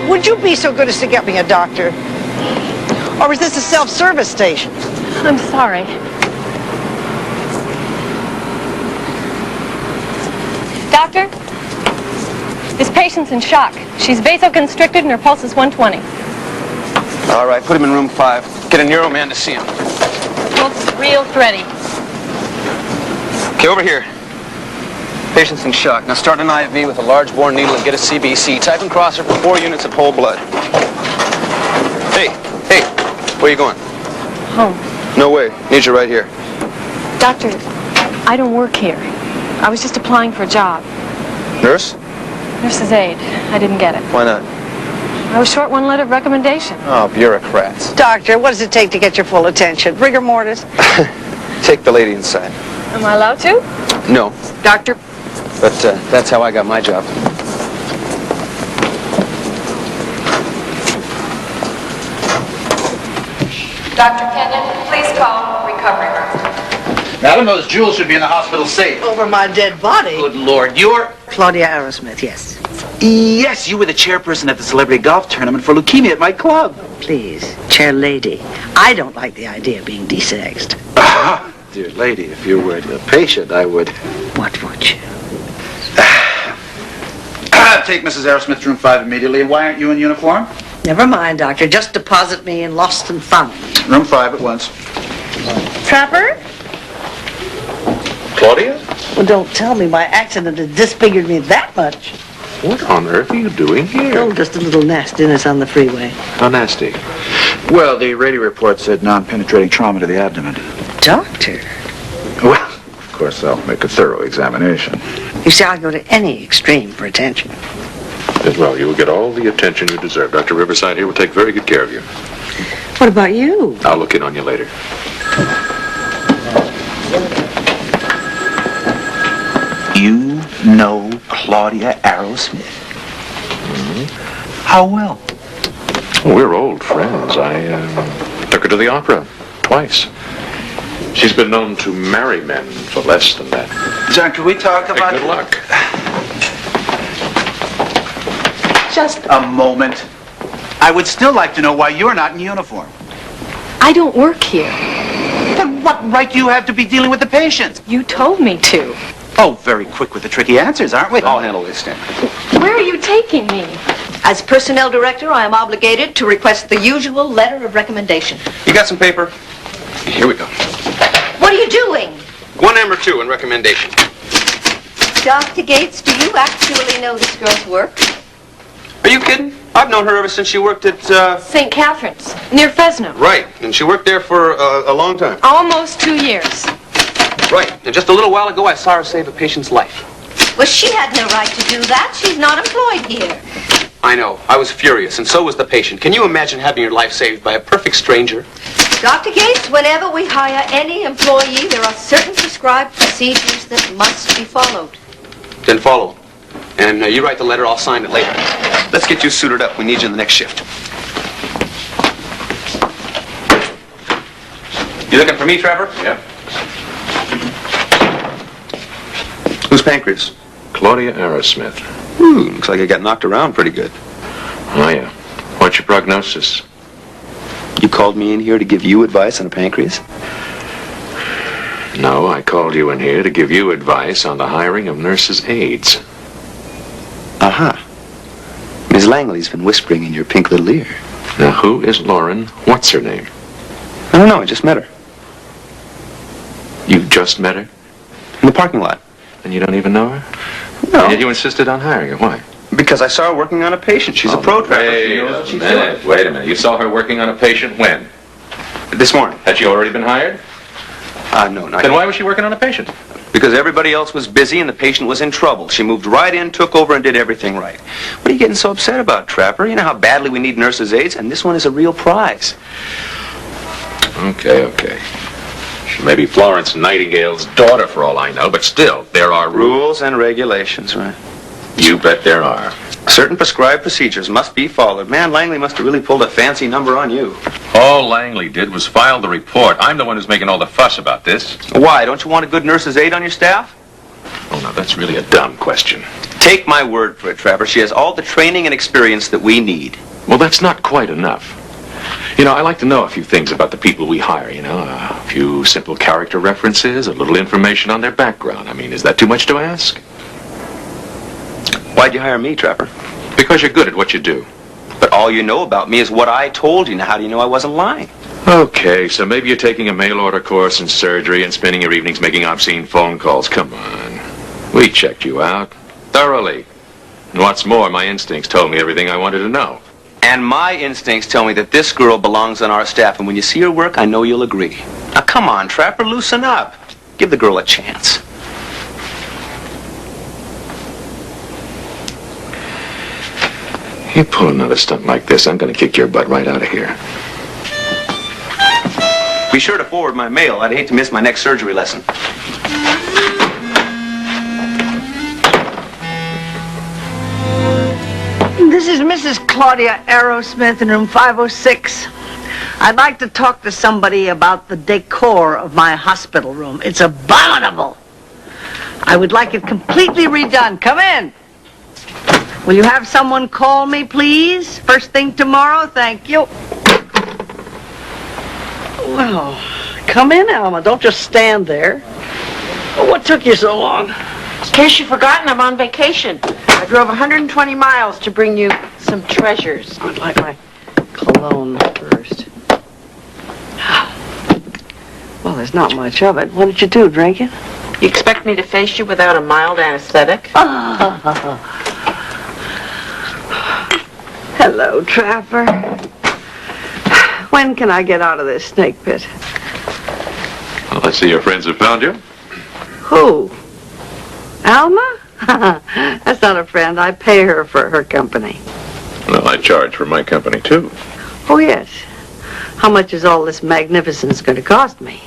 Would you be so good as to get me a doctor? Or is this a self-service station? I'm sorry. Doctor? This patient's in shock. She's vasoconstricted and her pulse is 120. All right, put him in room 5. Get a neuro man to see him. Pulse real thready. Okay, over here. Patient's in shock. Now start an IV with a large bore needle and get a CBC. Type and crosser for 4 units of whole blood. Hey, where are you going? Home. No way. Need you right here. Doctor, I don't work here. I was just applying for a job. Nurse? Nurse's aide. I didn't get it. Why not? I was short one letter of recommendation. Oh, bureaucrats. Doctor, what does it take to get your full attention? Rigor mortis? Take the lady inside. Am I allowed to? No. Doctor? But that's how I got my job. Dr. Kenyon, please call recovery room. Madam, those jewels should be in the hospital safe. Over my dead body? Good Lord, you're... Claudia Arrowsmith, yes. Yes, you were the chairperson at the celebrity golf tournament for leukemia at my club. Please, chair lady. I don't like the idea of being desexed. Ah, dear lady, if you were a patient, I would... What would you? Take Mrs. Arrowsmith to room 5 immediately. Why aren't you in uniform? Never mind, Doctor. Just deposit me in Lost and Found. Room 5 at once. Trapper? Claudia? Well, don't tell me my accident has disfigured me that much. What on earth are you doing here? Oh, just a little nastiness on the freeway. How nasty. Well, the radio report said non-penetrating trauma to the abdomen. Doctor? Well, of course, I'll make a thorough examination. You see, I'll go to any extreme for attention. Well, you will get all the attention you deserve. Dr. Riverside here will take very good care of you. What about you? I'll look in on you later. You know Claudia Arrowsmith? Mm-hmm. How well? Well, we're old friends. I took her to the opera twice. She's been known to marry men for less than that. John, can we talk about... Hey, good luck. Just a moment. I would still like to know why you're not in uniform. I don't work here. Then what right do you have to be dealing with the patients? You told me to. Oh, very quick with the tricky answers, aren't we? I'll handle this, Stan. Where are you taking me? As personnel director, I am obligated to request the usual letter of recommendation. You got some paper? Here we go. What are you doing? 1 number 2 in recommendation. Dr. Gates, do you actually know this girl's work? Are you kidding? I've known her ever since she worked at, St. Catherine's, near Fresno. Right, and she worked there for a long time. Almost 2 years. Right, and just a little while ago I saw her save a patient's life. Well, she had no right to do that. She's not employed here. I know. I was furious, and so was the patient. Can you imagine having your life saved by a perfect stranger? Dr. Gates, whenever we hire any employee, there are certain prescribed procedures that must be followed. Then follow. And you write the letter, I'll sign it later. Let's get you suited up. We need you in the next shift. You looking for me, Trevor? Yeah. Who's pancreas? Claudia Arrowsmith. Ooh, looks like I got knocked around pretty good. Oh, yeah. What's your prognosis? You called me in here to give you advice on a pancreas? No, I called you in here to give you advice on the hiring of nurses' aides. Uh-huh. Ms. Langley's been whispering in your pink little ear. Now, who is Lauren? What's her name? I don't know, I just met her. You just met her? In the parking lot. And you don't even know her? No. And yet you insisted on hiring her. Why? Because I saw her working on a patient. She's a pro trapper. She knows what she's doing. Wait a minute. You saw her working on a patient when? This morning. Had she already been hired? No, not Then yet. why was she working on a patient? Because everybody else was busy and the patient was in trouble. She moved right in, took over, and did everything right. What are you getting so upset about, Trapper? You know how badly we need nurses' aides, and this one is a real prize. Okay. She may be Florence Nightingale's daughter for all I know, but still, there are Rules and regulations, right? You bet there are. Certain prescribed procedures must be followed. Man, Langley must have really pulled a fancy number on you. All Langley did was file the report. I'm the one who's making all the fuss about this. Why? Don't you want a good nurse's aide on your staff? Oh, now, that's really a dumb question. Take my word for it, Trapper. She has all the training and experience that we need. Well, that's not quite enough. You know, I like to know a few things about the people we hire, you know, a few simple character references, a little information on their background. I mean, is that too much to ask? Why'd you hire me, Trapper? Because you're good at what you do. But all you know about me is what I told you. Now, how do you know I wasn't lying? Okay, so maybe you're taking a mail-order course in surgery and spending your evenings making obscene phone calls. Come on. We checked you out. Thoroughly. And what's more, my instincts told me everything I wanted to know. And my instincts tell me that this girl belongs on our staff, and when you see her work, I know you'll agree. Now, come on, Trapper, loosen up. Give the girl a chance. You pull another stunt like this, I'm gonna kick your butt right out of here. Be sure to forward my mail. I'd hate to miss my next surgery lesson. This is Mrs. Claudia Arrowsmith in room 506. I'd like to talk to somebody about the decor of my hospital room. It's abominable. I would like it completely redone. Come in. Will you have someone call me, please? First thing tomorrow? Thank you. Well, come in, Alma. Don't just stand there. Oh, what took you so long? In case you've forgotten, I'm on vacation. I drove 120 miles to bring you some treasures. I'd like my cologne first. Well, there's not much of it. What did you do, drink it? You expect me to face you without a mild anesthetic? Hello, Trapper. When can I get out of this snake pit? Well, I see your friends have found you. Who? Alma? That's not a friend. I pay her for her company. Well, I charge for my company, too. Oh, yes. How much is all this magnificence going to cost me?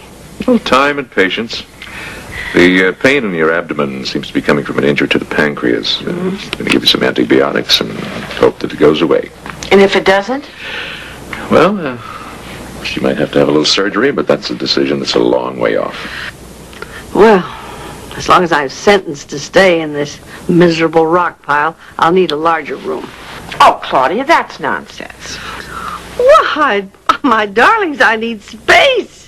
Well, time and patience. The pain in your abdomen seems to be coming from an injury to the pancreas. I'm going to give you some antibiotics and hope that it goes away. And if it doesn't? Well, she might have to have a little surgery, but that's a decision that's a long way off. Well, as long as I'm sentenced to stay in this miserable rock pile, I'll need a larger room. Oh, Claudia, that's nonsense. Why, my darlings, I need space.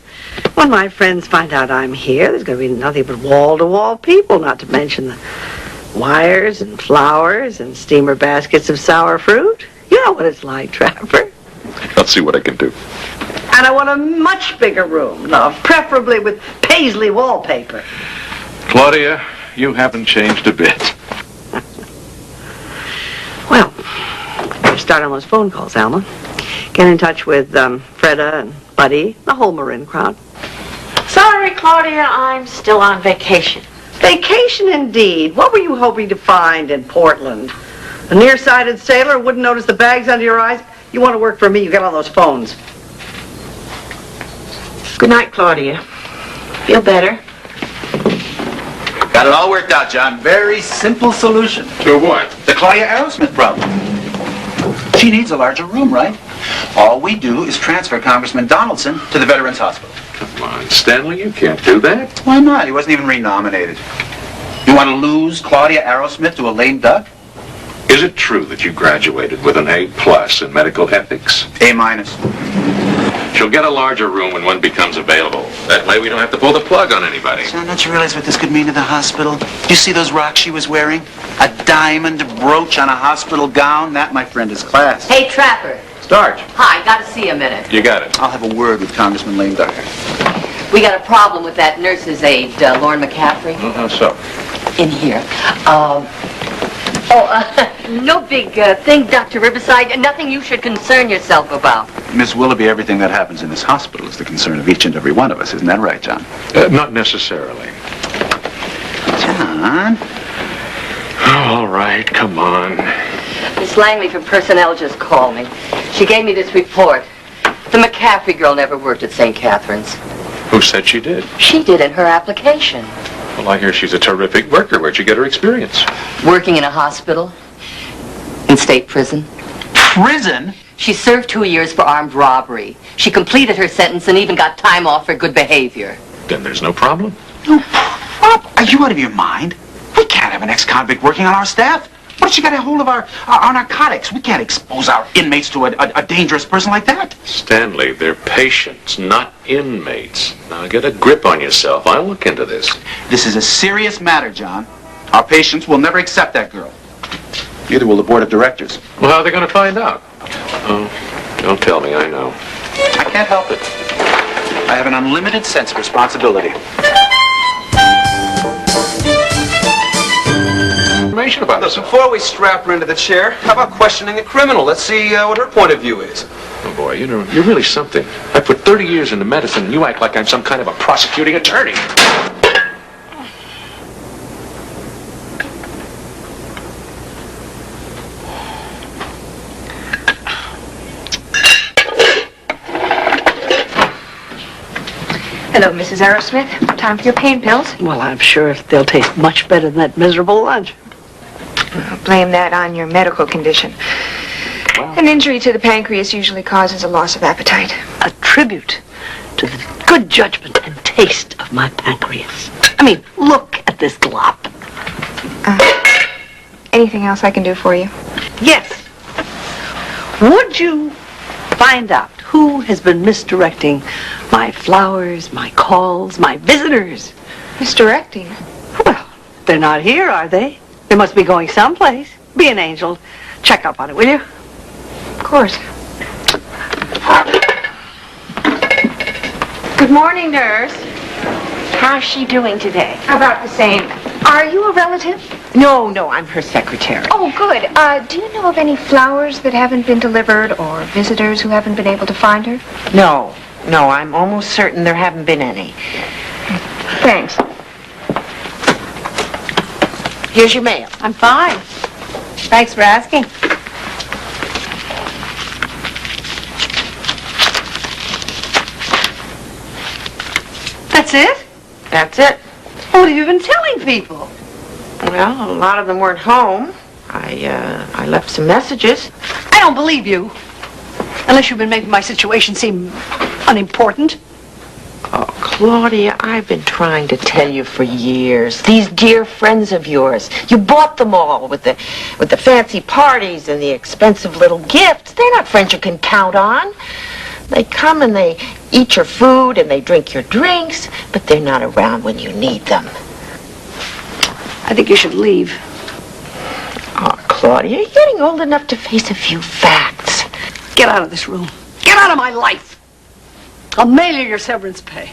When my friends find out I'm here, there's going to be nothing but wall-to-wall people, not to mention the wires and flowers and steamer baskets of sour fruit. You know what it's like, Trapper. I'll see what I can do. And I want a much bigger room, now, preferably with paisley wallpaper. Claudia, you haven't changed a bit. Well, better start on those phone calls, Alma. Get in touch with Freda and Buddy, the whole Marin crowd. Sorry, Claudia, I'm still on vacation. Vacation indeed. What were you hoping to find in Portland? A nearsighted sailor who wouldn't notice the bags under your eyes? You want to work for me, you get on those phones. Good night, Claudia. Feel better? Got it all worked out, John. Very simple solution. To what? The Claudia Arrowsmith problem. She needs a larger room, right? All we do is transfer Congressman Donaldson to the Veterans Hospital. Come on, Stanley, you can't do that. Why not? He wasn't even renominated. You want to lose Claudia Arrowsmith to a lame duck? Is it true that you graduated with an A+ in medical ethics? A-. She'll get a larger room when one becomes available. That way we don't have to pull the plug on anybody. John, don't you realize what this could mean to the hospital? You see those rocks she was wearing? A diamond brooch on a hospital gown? That, my friend, is class. Hey, Trapper. Starch. Hi, gotta see you a minute. You got it. I'll have a word with Congressman Lame Duck. We got a problem with that nurse's aide, Lauren McCaffrey. Oh, how so? In here. No big thing, Dr. Riverside. Nothing you should concern yourself about. Miss Willoughby, everything that happens in this hospital is the concern of each and every one of us. Isn't that right, John? Not necessarily. John? Oh, all right, come on. Miss Langley from PERNELL just called me. She gave me this report. The McCaffrey girl never worked at St. Catherine's. Who said she did? She did in her application. Well, I hear she's a terrific worker. Where'd you get her experience? Working in a hospital. In state prison. Prison? She served 2 years for armed robbery. She completed her sentence and even got time off for good behavior. Then there's no problem. No problem? Are you out of your mind? We can't have an ex-convict working on our staff. What if she got a hold of our narcotics? We can't expose our inmates to a dangerous person like that. Stanley, they're patients, not inmates. Now get a grip on yourself. I'll look into this. This is a serious matter, John. Our patients will never accept that girl. Neither will the board of directors. Well, how are they going to find out? Oh, don't tell me, I know. I can't help it. I have an unlimited sense of responsibility. Information about this. Before we strap her into the chair, how about questioning a criminal? Let's see what her point of view is. Oh, boy, you know, you're really something. I put 30 years into medicine, and you act like I'm some kind of a prosecuting attorney. Hello, Mrs. Aerosmith. Time for your pain pills. Well, I'm sure they'll taste much better than that miserable lunch. Blame that on your medical condition. An injury to the pancreas usually causes a loss of appetite. A tribute to the good judgment and taste of my pancreas. I mean, look at this glop. Anything else I can do for you? Yes. Would you find out who has been misdirecting my flowers, my calls, my visitors? Misdirecting? Well, they're not here, are they? They must be going someplace. Be an angel. Check up on it, will you? Of course. Good morning, nurse. How's she doing today? About the same. Are you a relative? No, I'm her secretary. Oh, good. Do you know of any flowers that haven't been delivered or visitors who haven't been able to find her? No, I'm almost certain there haven't been any. Thanks. Here's your mail. I'm fine. Thanks for asking. That's it? That's it. What have you been telling people? Well, a lot of them weren't home. I left some messages. I don't believe you. Unless you've been making my situation seem unimportant. Oh, Claudia, I've been trying to tell you for years. These dear friends of yours, you bought them all with the fancy parties and the expensive little gifts. They're not friends you can count on. They come and they eat your food and they drink your drinks, but they're not around when you need them. I think you should leave. Oh, Claudia, you're getting old enough to face a few facts. Get out of this room. Get out of my life. I'll mail you your severance pay.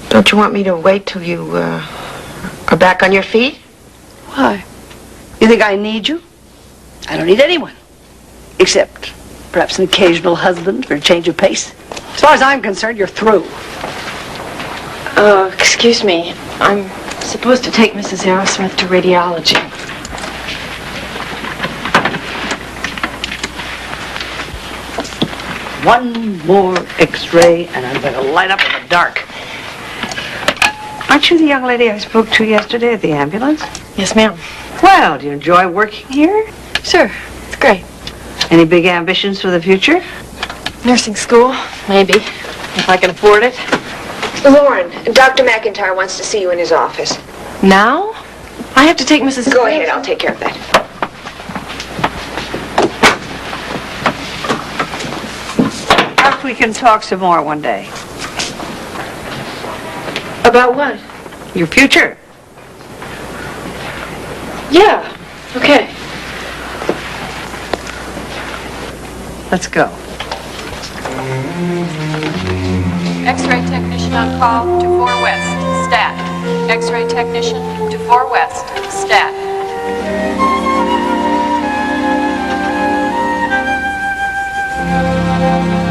Don't you want me to wait till you are back on your feet? Why? You think I need you? I don't need anyone. Except perhaps an occasional husband for a change of pace. As far as I'm concerned, you're through. Excuse me. I'm supposed to take Mrs. Aerosmith to radiology. One more X-ray, and I'm going to light up in the dark. Aren't you the young lady I spoke to yesterday at the ambulance? Yes, ma'am. Well, do you enjoy working here? Sure. It's great. Any big ambitions for the future? Nursing school, maybe, if I can afford it. Lauren, Dr. McIntyre wants to see you in his office. Now? I have to take Mrs. Go ahead, I'll take care of that. Perhaps we can talk some more one day. About what? Your future. Yeah, okay. Let's go. X-ray technician on call to 4 West, stat. X-ray technician to 4 West, stat.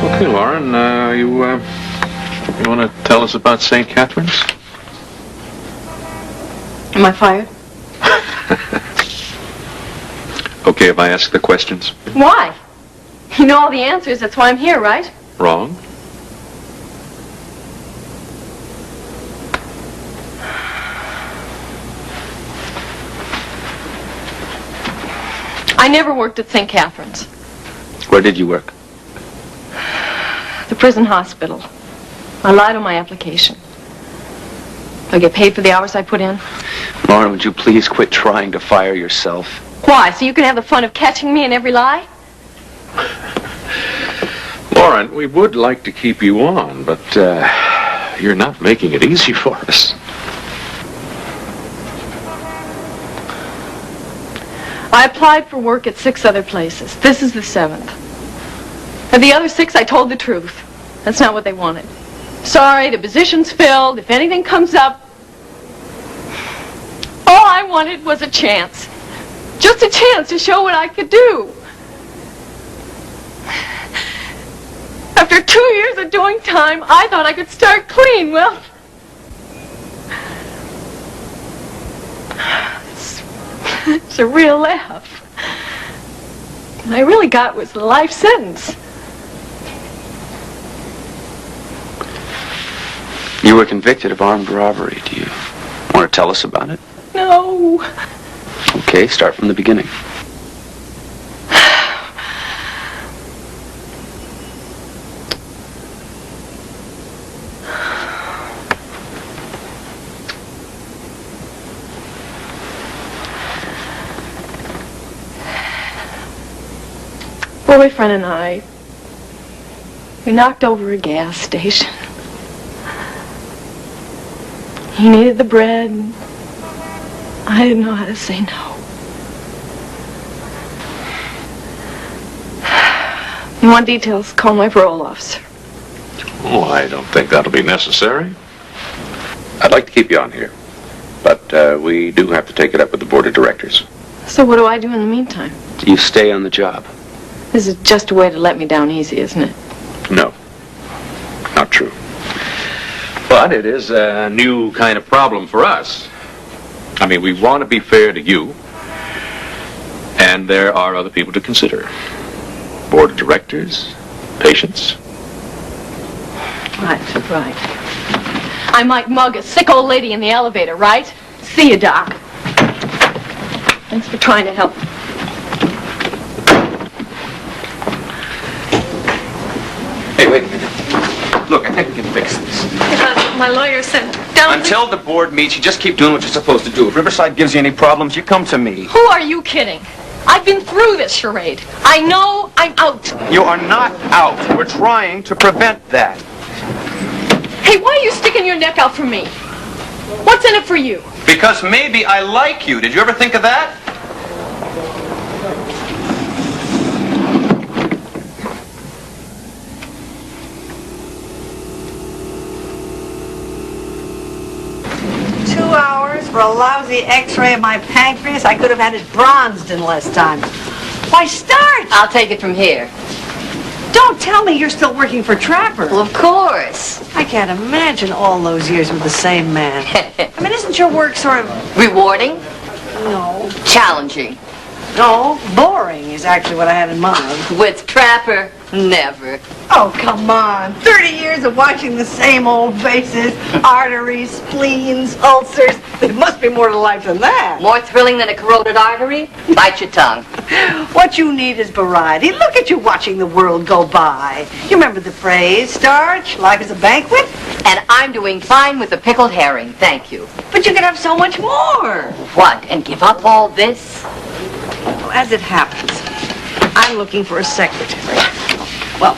Okay, Lauren, you want to tell us about St. Catherine's? Am I fired? Okay if I ask the questions? Why? You know all the answers, that's why I'm here, right? Wrong? I never worked at St. Catherine's. Where did you work? The prison hospital. I lied on my application. I get paid for the hours I put in. Lauren, would you please quit trying to fire yourself? Why? So you can have the fun of catching me in every lie? Lauren, we would like to keep you on, but you're not making it easy for us. I applied for work at 6 other places. This is the 7th. At the other 6, I told the truth. That's not what they wanted. Sorry, the position's filled. If anything comes up... All I wanted was a chance. Just a chance to show what I could do. After 2 years of doing time, I thought I could start clean. Well... It's a real laugh. What I really got was the life sentence. You were convicted of armed robbery. Do you want to tell us about it? No. Okay, start from the beginning. Boyfriend and I, we knocked over a gas station. He needed the bread. I didn't know how to say no. You want details? Call my parole officer. Oh, I don't think that'll be necessary. I'd like to keep you on here, but we do have to take it up with the board of directors. So what do I do in the meantime? You stay on the job. This is just a way to let me down easy, isn't it? No, not true. But it is a new kind of problem for us. I mean, we want to be fair to you, and there are other people to consider. Board of directors, patients. Right. I might mug a sick old lady in the elevator, right? See you, Doc. Thanks for trying to help. Hey, wait a minute. Look, I think we can fix this. My lawyer said, don't... Until the board meets, you just keep doing what you're supposed to do. If Riverside gives you any problems, you come to me. Who are you kidding? I've been through this charade. I know I'm out. You are not out. We're trying to prevent that. Hey, why are you sticking your neck out for me? What's in it for you? Because maybe I like you. Did you ever think of that? For a lousy x-ray of my pancreas, I could have had it bronzed in less time. Why start? I'll take it from here. Don't tell me you're still working for Trapper. Well, of course. I can't imagine all those years with the same man. I mean, isn't your work sort of... Rewarding? No. Challenging? No, boring is actually what I had in mind. With Trapper? Never. Oh, come on. 30 years of watching the same old faces, arteries, spleens, ulcers. There must be more to life than that. More thrilling than a corroded artery? Bite your tongue. What you need is variety. Look at you watching the world go by. You remember the phrase, Starch, life is a banquet? And I'm doing fine with the pickled herring, thank you. But you could have so much more. What, and give up all this? Well, as it happens, I'm looking for a secretary. Well,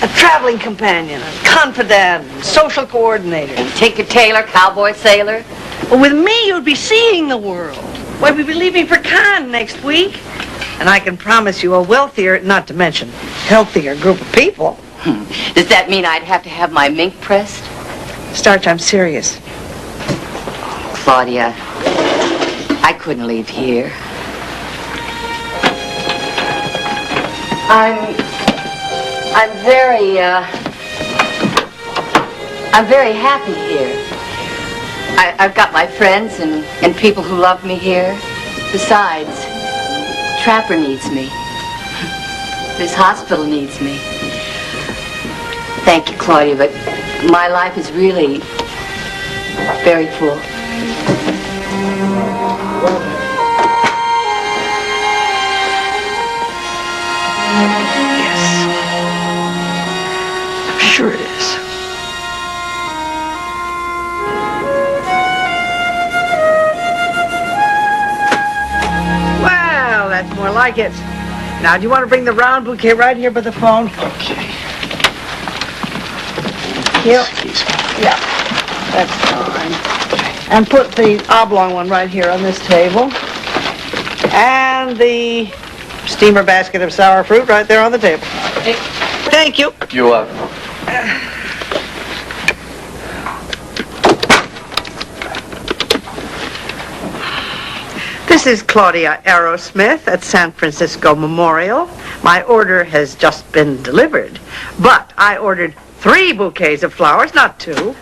a traveling companion, a confidant, social coordinator. Tinker Tailor, cowboy sailor? Well, with me, you'd be seeing the world. Why, we'd be leaving for Cannes next week. And I can promise you a wealthier, not to mention healthier group of people. Does that mean I'd have to have my mink pressed? Starch, I'm serious. Claudia, I couldn't leave here. I'm very happy here. I've got my friends and people who love me here. Besides, Trapper needs me. This hospital needs me. Thank you, Claudia, but my life is really very full. Sure it is. Well, that's more like it. Now, do you want to bring the round bouquet right here by the phone? Okay. Yep. Yeah, that's fine. And put the oblong one right here on this table. And the steamer basket of sour fruit right there on the table. Thank you. You're welcome. This is Claudia Arrowsmith at San Francisco Memorial. My order has just been delivered, but I ordered 3 bouquets of flowers, not 2.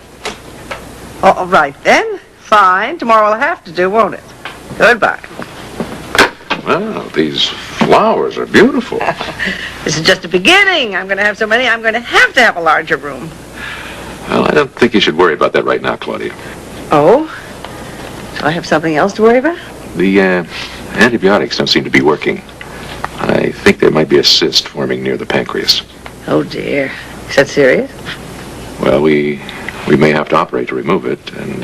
All right then. Fine. Tomorrow will have to do, won't it? Goodbye. Well, these flowers are beautiful. This is just a beginning. I'm going to have so many, I'm going to have a larger room. Well, I don't think you should worry about that right now, Claudia. Oh? So I have something else to worry about? The antibiotics don't seem to be working. I think there might be a cyst forming near the pancreas. Oh, dear. Is that serious? Well, we may have to operate to remove it, and,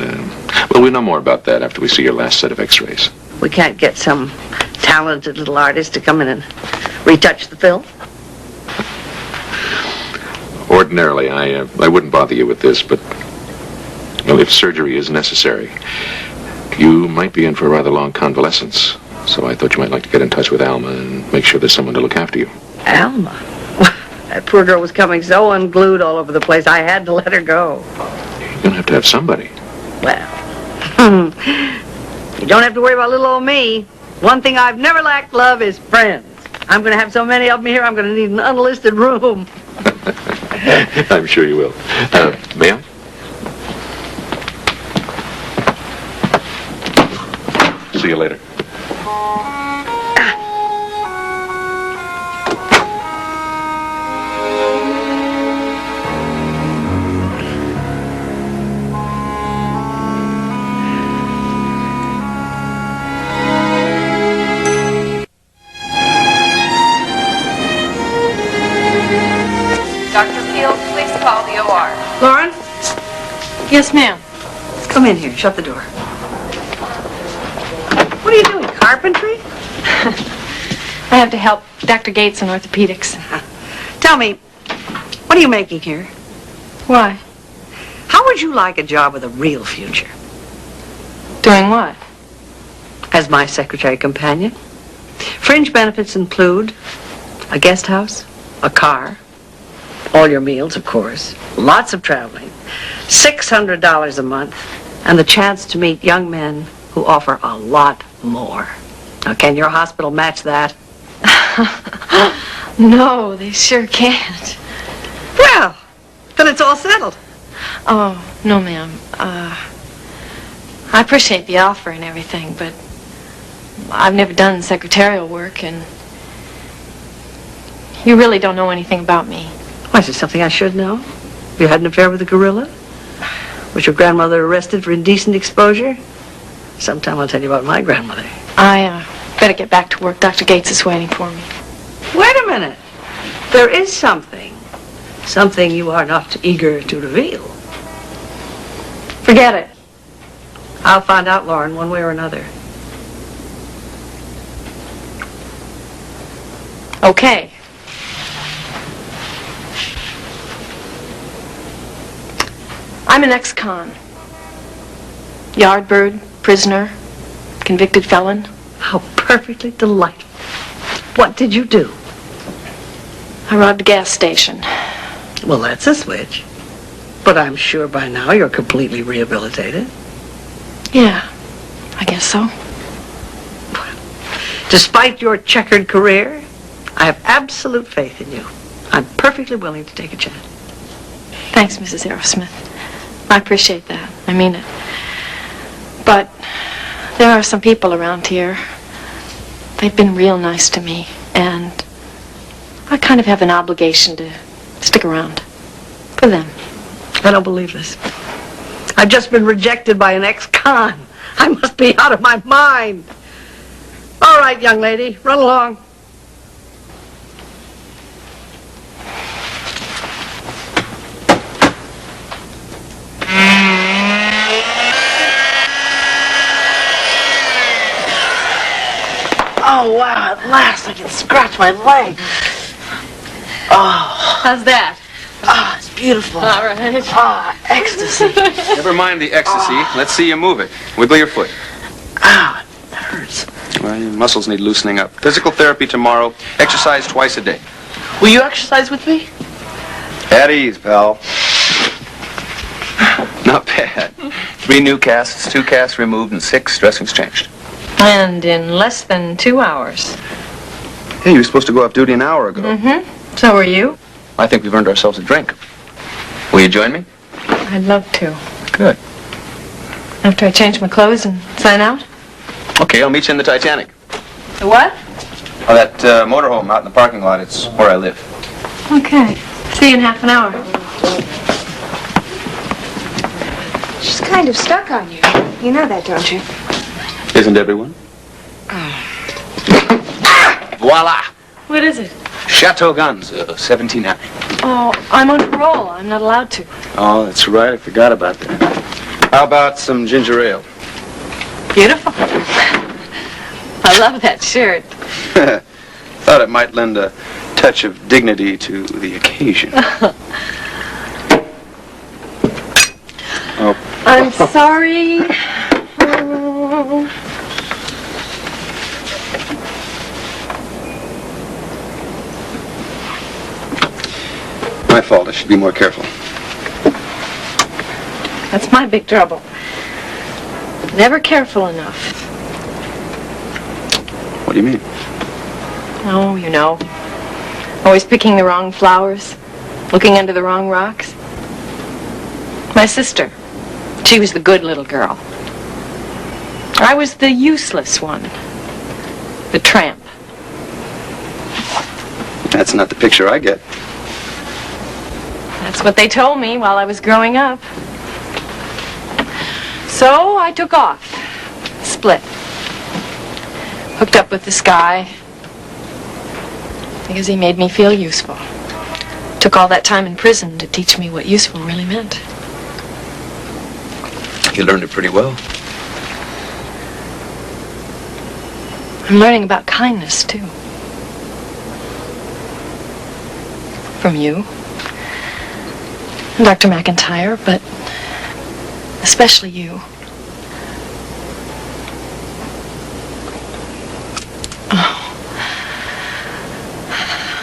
well, we'll know more about that after we see your last set of x-rays. We can't get some talented little artist to come in and retouch the film? Ordinarily, I wouldn't bother you with this, but, well, if surgery is necessary, you might be in for a rather long convalescence. So I thought you might like to get in touch with Alma and make sure there's someone to look after you. Alma? That poor girl was coming so unglued all over the place, I had to let her go. You're going to have somebody. Well, you don't have to worry about little old me. One thing I've never lacked, love, is friends. I'm going to have so many of them here, I'm going to need an unlisted room. I'm sure you will. May I? See you later. Dr. Field, please call the OR. Lauren, Yes, ma'am. come in here. Shut the door. What are you doing, carpentry? I have to help Dr. Gates in orthopedics. Tell me, what are you making here? Why? How would you like a job with a real future? Doing what? As my secretary companion. Fringe benefits include a guest house, a car, all your meals, of course, lots of traveling, $600 a month, and the chance to meet young men who offer a lot more. Now, can your hospital match that? No, they sure can't. Well, then it's all settled. Oh, no, ma'am. I appreciate the offer and everything, but I've never done secretarial work, and you really don't know anything about me. Why, is it something I should know? You had an affair with a gorilla? Was your grandmother arrested for indecent exposure? Sometime I'll tell you about my grandmother. I better get back to work. Dr. Gates is waiting for me. Wait a minute. There is something. Something you are not eager to reveal. Forget it. I'll find out, Lauren, one way or another. Okay. I'm an ex-con. Yardbird, prisoner, convicted felon. How perfectly delightful. What did you do? I robbed a gas station. Well, that's a switch. But I'm sure by now you're completely rehabilitated. Yeah, I guess so. Despite your checkered career, I have absolute faith in you. I'm perfectly willing to take a chance. Thanks, Mrs. Aerosmith. I appreciate that. I mean it. But there are some people around here. They've been real nice to me, and I kind of have an obligation to stick around for them. I don't believe this. I've just been rejected by an ex-con. I must be out of my mind. All right, young lady, run along. Oh, wow, at last I can scratch my leg. Oh. How's that? Ah, it's beautiful. All right. Ah, ecstasy. Never mind the ecstasy. Let's see you move it. Wiggle your foot. Ah, it hurts. Well, your muscles need loosening up. Physical therapy tomorrow. Exercise twice a day. Will you exercise with me? At ease, pal. Not bad. 3 new casts, 2 casts removed, and 6 dressings changed. And in less than 2 hours. Hey, you were supposed to go off duty an hour ago. Mm-hmm. So are you? I think we've earned ourselves a drink. Will you join me? I'd love to. Good. After I change my clothes and sign out? Okay, I'll meet you in the Titanic. The what? Oh, that motorhome out in the parking lot. It's where I live. Okay. See you in half an hour. She's kind of stuck on you. You know that, don't you? Isn't everyone? Voila! What is it? Chateau Guns, 79. Oh, I'm on parole. I'm not allowed to. Oh, that's right. I forgot about that. How about some ginger ale? Beautiful. I love that shirt. Thought it might lend a touch of dignity to the occasion. Oh. I'm sorry. Oh. My fault. I should be more careful. That's my big trouble. Never careful enough. What do you mean? Oh, you know. Always picking the wrong flowers. Looking under the wrong rocks. My sister. She was the good little girl. I was the useless one. The tramp. That's not the picture I get. That's what they told me while I was growing up. So I took off. Split. Hooked up with this guy. Because he made me feel useful. Took all that time in prison to teach me what useful really meant. You learned it pretty well. I'm learning about kindness, too. From you. And Dr. McIntyre, but especially you. Oh.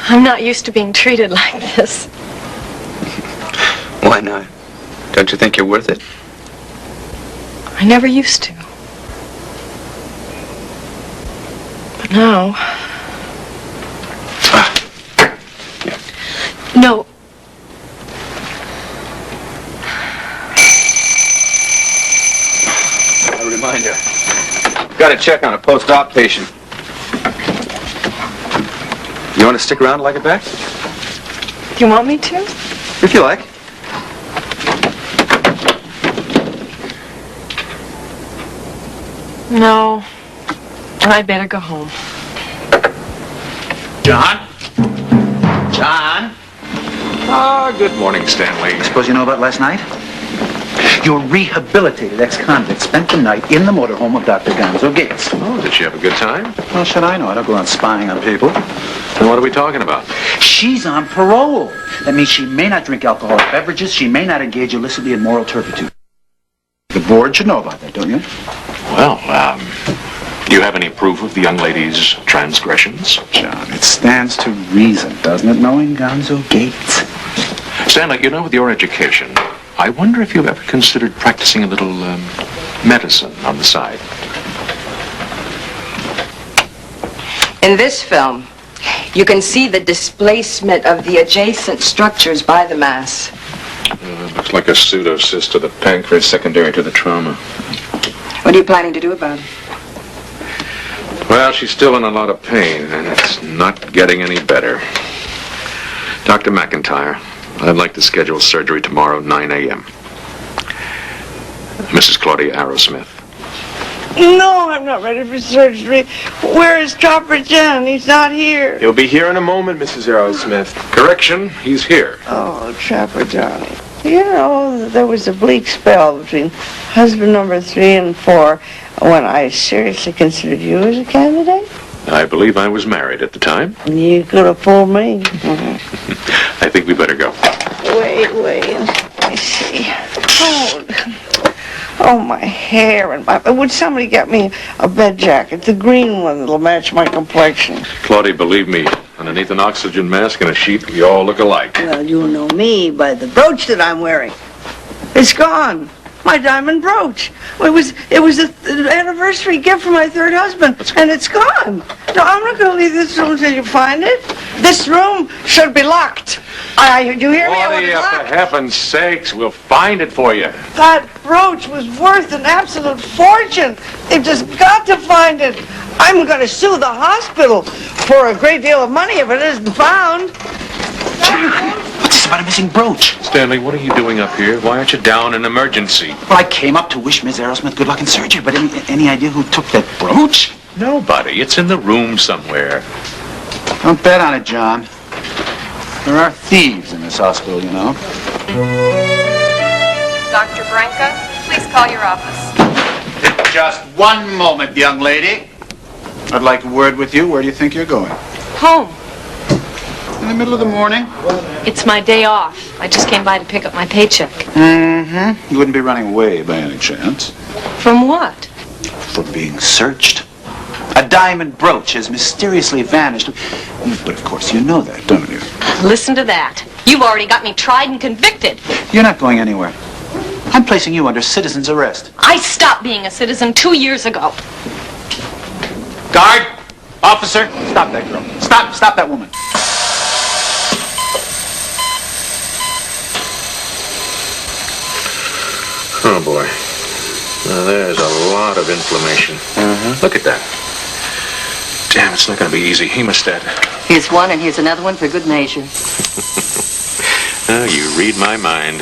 I'm not used to being treated like this. Why not? Don't you think you're worth it? I never used to. But now... No. A reminder. Got to check on a post-op patient. You want to stick around till I get back? Do you want me to? If you like. No, I'd better go home. John? John? Ah, good morning, Stanley. Suppose you know about last night? Your rehabilitated ex-convict spent the night in the motorhome of Dr. Gonzo Gates. Oh, did she have a good time? Well, should I know? I don't go around spying on people. And what are we talking about? She's on parole. That means she may not drink alcoholic beverages. She may not engage illicitly in moral turpitude. The board should know about that, don't you? Well, do you have any proof of the young lady's transgressions? John, it stands to reason, doesn't it, knowing Gonzo Gates? Stanley, you know, with your education, I wonder if you've ever considered practicing a little medicine on the side. In this film, you can see the displacement of the adjacent structures by the mass. Looks like a pseudocyst to the pancreas secondary to the trauma. What are you planning to do about it? Well, she's still in a lot of pain, and it's not getting any better. Dr. McIntyre, I'd like to schedule surgery tomorrow, 9 a.m. Mrs. Claudia Arrowsmith. No, I'm not ready for surgery. Where is Trapper Jen? He's not here. He'll be here in a moment, Mrs. Arrowsmith. Correction, he's here. Oh, Trapper Johnny. You know, there was a bleak spell between husband number 3 and 4 when I seriously considered you as a candidate. I believe I was married at the time. You could have fooled me. I think we better go. Wait. Let me see. Oh, my hair and my... Would somebody get me a bed jacket? The green one that'll match my complexion. Claudia, believe me, underneath an oxygen mask and a sheet, we all look alike. Well, you'll know me by the brooch that I'm wearing. It's gone. My diamond brooch. It was an anniversary gift from my 3rd husband, and it's gone. No, I'm not going to leave this room until you find it. This room should be locked. You hear me? I want it Claudia, for locked. heaven's sakes, we'll find it for you. That brooch was worth an absolute fortune. They've just got to find it. I'm going to sue the hospital for a great deal of money if it isn't found. What's this about a missing brooch? Stanley, what are you doing up here? Why aren't you down in emergency? Well, I came up to wish Miss Arrowsmith good luck in surgery, but any idea who took that brooch? Nobody. It's in the room somewhere. Don't bet on it, John. There are thieves in this hospital, you know. Dr. Branca, please call your office. Just one moment, young lady. I'd like a word with you. Where do you think you're going? Home. In the middle of the morning? It's my day off. I just came by to pick up my paycheck. Mm-hmm. You wouldn't be running away by any chance. From what? For being searched. A diamond brooch has mysteriously vanished. But of course you know that, don't you? Listen to that. You've already got me tried and convicted. You're not going anywhere. I'm placing you under citizen's arrest. I stopped being a citizen 2 years ago. Guard! Officer! Stop that girl. Stop that woman. Oh, boy. Now, there's a lot of inflammation. Look at that. Damn, it's not going to be easy. Hemostat. Here's one and here's another one for good measure. Oh, you read my mind.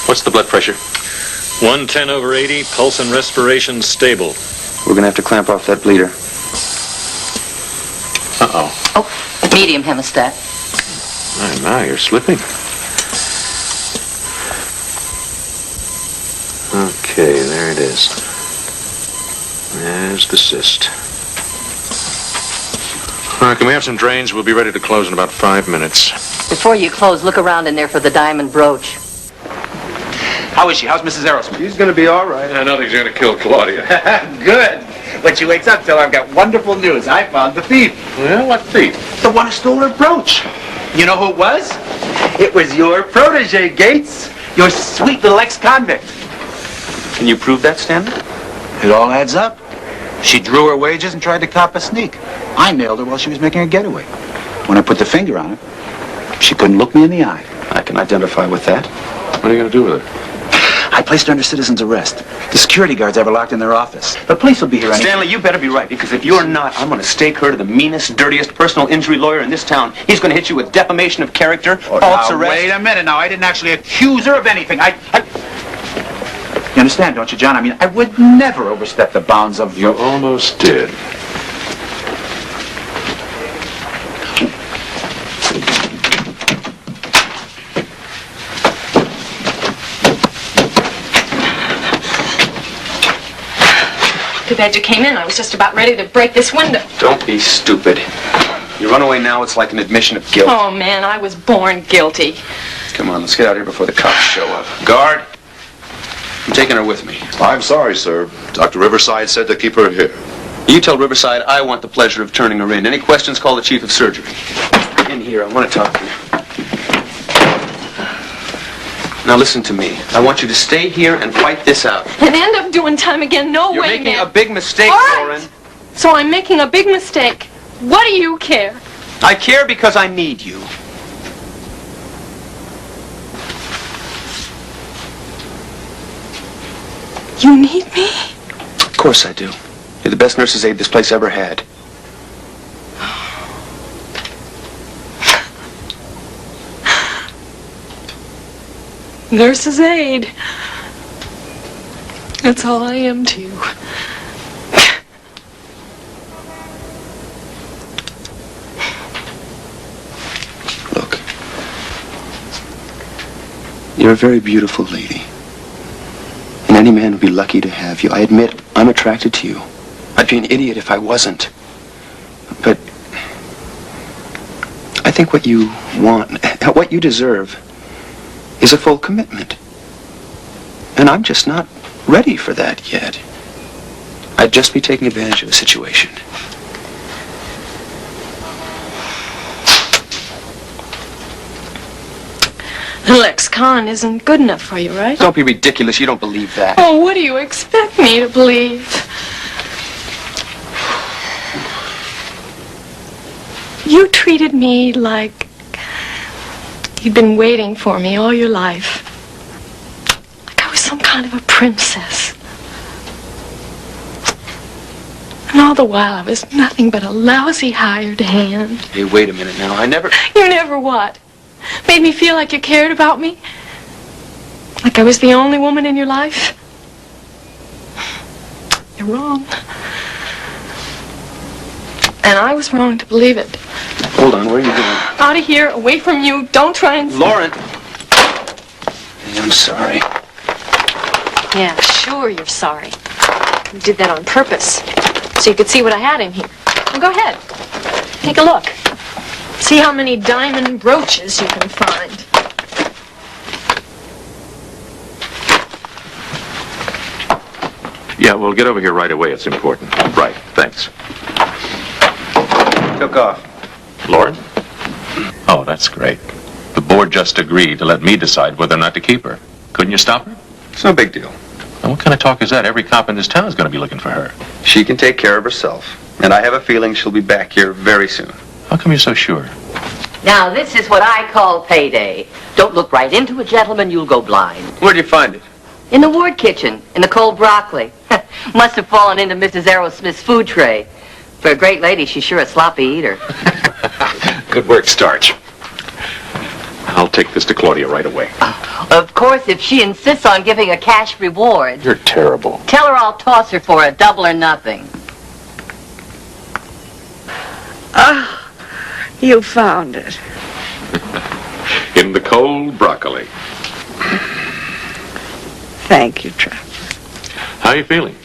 What's the blood pressure? 110/80, pulse and respiration stable. We're gonna have to clamp off that bleeder. Uh-oh. Oh, medium hemostat. My, you're slipping. Okay, there it is. There's the cyst. All right, can we have some drains? We'll be ready to close in about 5 minutes. Before you close, look around in there for the diamond brooch. How is she? How's Mrs. Arrowsmith? He's gonna be all right. Nothing's going to kill Claudia. Good. When she wakes up, tell her I've got wonderful news. I found the thief. Well, what thief? The one who stole her brooch. You know who it was? It was your protege, Gates. Your sweet little ex-convict. Can you prove that, Stanley? It all adds up. She drew her wages and tried to cop a sneak. I nailed her while she was making a getaway. When I put the finger on her, she couldn't look me in the eye. I can identify with that. What are you going to do with her? I placed her under citizen's arrest. The security guards have her locked in their office. The police will be here any... Stanley, you better be right, because if you're not, I'm going to stake her to the meanest, dirtiest personal injury lawyer in this town. He's going to hit you with defamation of character, false arrest. Wait a minute now. I didn't actually accuse her of anything. You understand, don't you, John? I mean, I would never overstep the bounds of You almost did. Too bad you came in. I was just about ready to break this window. Don't be stupid. You run away now, it's like an admission of guilt. Oh, man, I was born guilty. Come on, let's get out of here before the cops show up. Guard, I'm taking her with me. I'm sorry, sir. Dr. Riverside said to keep her here. You tell Riverside I want the pleasure of turning her in. Any questions, call the chief of surgery. In here, I want to talk to you. Now listen to me. I want you to stay here and fight this out. And end up doing time again. No You're way, making man. a big mistake, All right. Lauren. So I'm making a big mistake. What do you care? I care because I need you. You need me? Of course I do. You're the best nurse's aide this place ever had. Nurse's aide. That's all I am to you. Look. You're a very beautiful lady. And any man would be lucky to have you. I admit, I'm attracted to you. I'd be an idiot if I wasn't. But I think what you want, what you deserve, is a full commitment. And I'm just not ready for that yet. I'd just be taking advantage of the situation. Lex Kahn isn't good enough for you, right? Don't be ridiculous. You don't believe that. Oh, what do you expect me to believe? You treated me like you'd been waiting for me all your life. Like I was some kind of a princess. And all the while I was nothing but a lousy hired hand. Hey, wait a minute now. I never... You never what? Made me feel like you cared about me? Like I was the only woman in your life? You're wrong. And I was wrong to believe it. Hold on, where are you going? Out of here, away from you. Don't try and... Lauren! Hey, I'm sorry. Yeah, sure you're sorry. You did that on purpose. So you could see what I had in here. Well, go ahead. Take a look. See how many diamond brooches you can find. Yeah, well, get over here right away. It's important. Right, thanks. Took off. Lauren? Oh, that's great. The board just agreed to let me decide whether or not to keep her. Couldn't you stop her? It's no big deal. Now, what kind of talk is that? Every cop in this town is going to be looking for her. She can take care of herself. And I have a feeling she'll be back here very soon. How come you're so sure? Now, this is what I call payday. Don't look right into a gentleman, you'll go blind. Where'd you find it? In the ward kitchen, in the cold broccoli. Must have fallen into Mrs. Aerosmith's food tray. For a great lady, she's sure a sloppy eater. Good work, Starch. I'll take this to Claudia right away. Of course, if she insists on giving a cash reward, You're terrible. tell her I'll toss her for a double or nothing. Ah, you found it. In the cold broccoli. Thank you, Trevor. How are you feeling?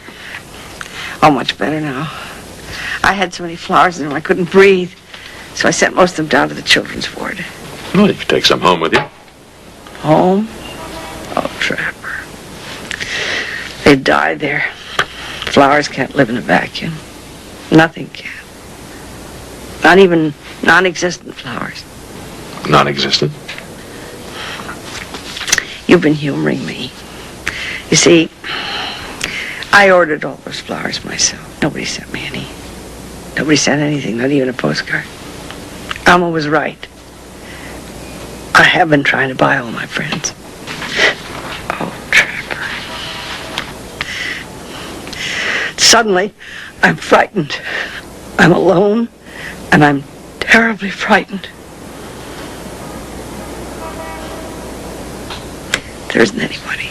Oh, much better now. I had so many flowers in them I couldn't breathe, so I sent most of them down to the children's ward. Well, you can take some home with you. Home? Oh, Trapper. They died there. Flowers can't live in a vacuum. Nothing can. Not even non-existent flowers. Non-existent? You've been humoring me. You see, I ordered all those flowers myself. Nobody sent me any. Nobody sent anything, not even a postcard. Alma was right. I have been trying to buy all my friends. Oh, Trapper. Suddenly, I'm frightened. I'm alone, and I'm terribly frightened. There isn't anybody.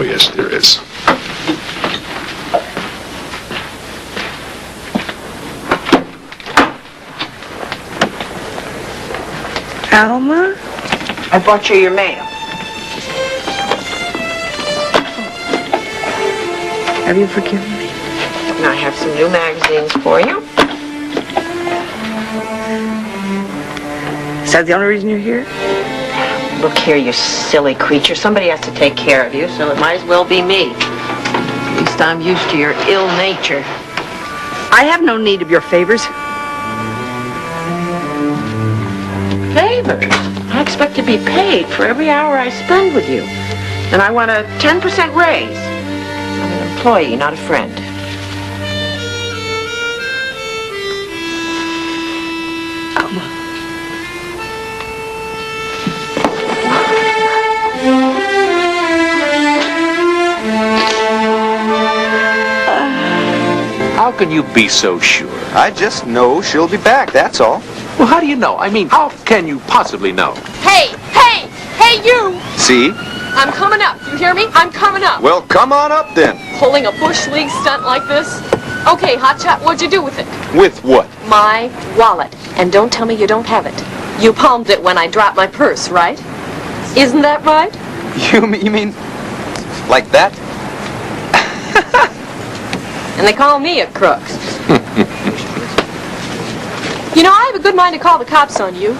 Oh, yes, there is. Alma? I brought you your mail. Have you forgiven me? And I have some new magazines for you. Is that the only reason you're here? Look here, you silly creature. Somebody has to take care of you, so it might as well be me. At least I'm used to your ill nature. I have no need of your favors. Favors? I expect to be paid for every hour I spend with you. And I want a 10% raise. I'm an employee, not a friend. Alma. How can you be so sure? I just know she'll be back, that's all. Well, how do you know? I mean, how can you possibly know? Hey, hey, hey, you! See? I'm coming up. You hear me? I'm coming up. Well, come on up then. Pulling a Bush League stunt like this? Okay, hotshot, what'd you do with it? With what? My wallet. And don't tell me you don't have it. You palmed it when I dropped my purse, right? Isn't that right? You mean like that? And they call me a crook. You know, I have a good mind to call the cops on you.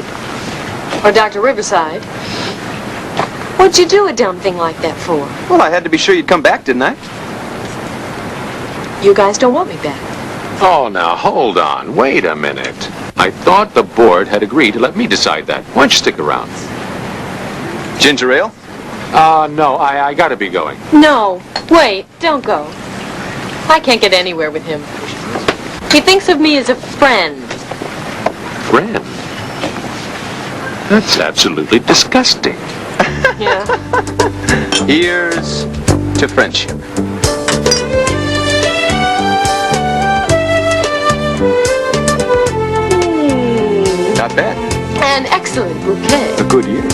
Or Dr. Riverside. What'd you do a dumb thing like that for? Well, I had to be sure you'd come back, didn't I? You guys don't want me back. Oh, now, hold on. Wait a minute. I thought the board had agreed to let me decide that. Why don't you stick around? Ginger ale? No, I gotta be going. No, wait, don't go. I can't get anywhere with him. He thinks of me as a friend. Friend? That's absolutely disgusting. Yeah. Here's to friendship. Not bad. An excellent bouquet. A good year.